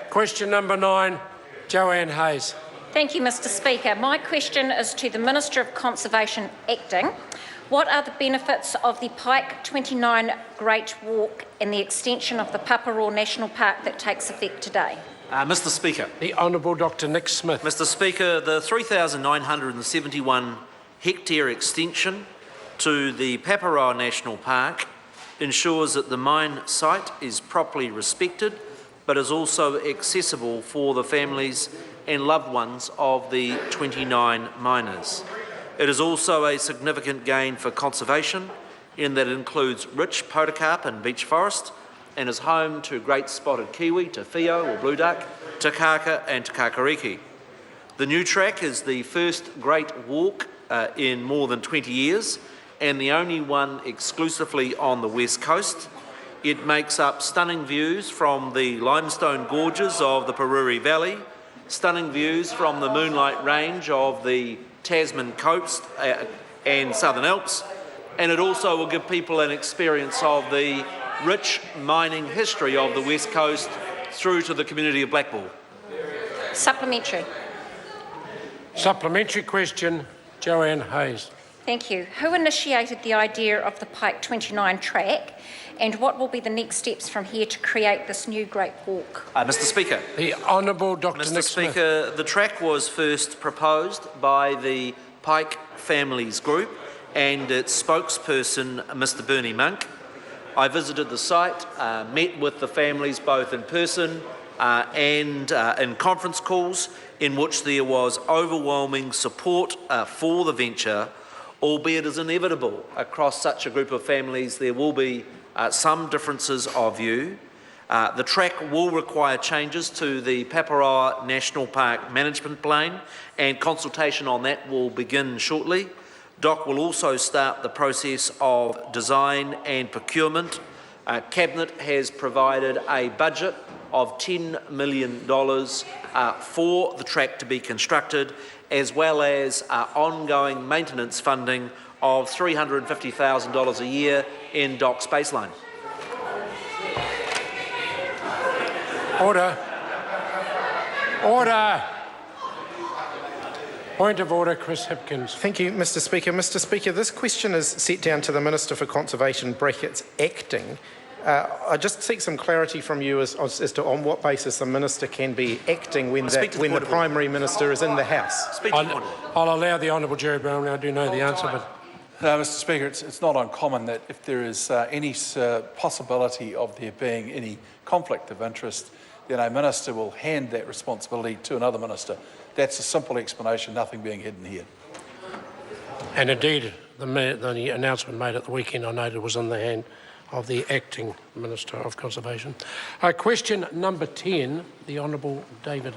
Question number 9, Joanne Hayes. Thank you, Mr Speaker. My question is to the Minister of Conservation acting. What are the benefits of the Pike29 Great Walk and the extension of the Paparoa National Park that takes effect today? Mr Speaker. The Honourable Dr Nick Smith. Mr Speaker, the 3,971 hectare extension to the Paparoa National Park ensures that the mine site is properly respected but is also accessible for the families and loved ones of the 29 miners. It is also a significant gain for conservation in that it includes rich podocarp and beech forest and is home to great spotted kiwi, te whio or blue duck, te kaka and te kakariki. The new track is the first great walk in more than 20 years and the only one exclusively on the west coast. It makes up stunning views from the limestone gorges of the Paruri Valley, stunning views from the Moonlight Range of the Tasman coast and Southern Alps, and it also will give people an experience of the rich mining history of the West Coast through to the community of Blackpool. Supplementary. Supplementary question, Joanne Hayes. Thank you. Who initiated the idea of the Pike29 track and what will be the next steps from here to create this new Great Walk? Mr Speaker. The Honourable Dr Mr Nick Speaker, Smith. the track was first proposed by the Pike Families Group and its spokesperson, Mr Bernie Monk. I visited the site, met with the families both in person and in conference calls in which there was overwhelming support for the venture, albeit as inevitable across such a group of families there will be some differences of view. The track will require changes to the Paparoa National Park management plan and consultation on that will begin shortly. DOC will also start the process of design and procurement. Cabinet has provided a budget of $10 million for the track to be constructed, as well as ongoing maintenance funding of $350,000 a year in DOC's baseline. Order. Order. Point of order, Chris Hipkins. Thank you, Mr Speaker. Mr Speaker, this question is set down to the Minister for Conservation, brackets acting. I just seek some clarity from you as to on what basis the Minister can be acting when the Primary Minister is in the House. I'll allow the Honourable Jerry Brown. I do know the answer, but Mr Speaker, it's not uncommon that if there is any possibility of there being any conflict of interest, then a Minister will hand that responsibility to another Minister. That's a simple explanation, nothing being hidden here. and indeed the announcement made at the weekend I noted was in the hand of the Acting Minister of Conservation. Question number 10, the Honourable David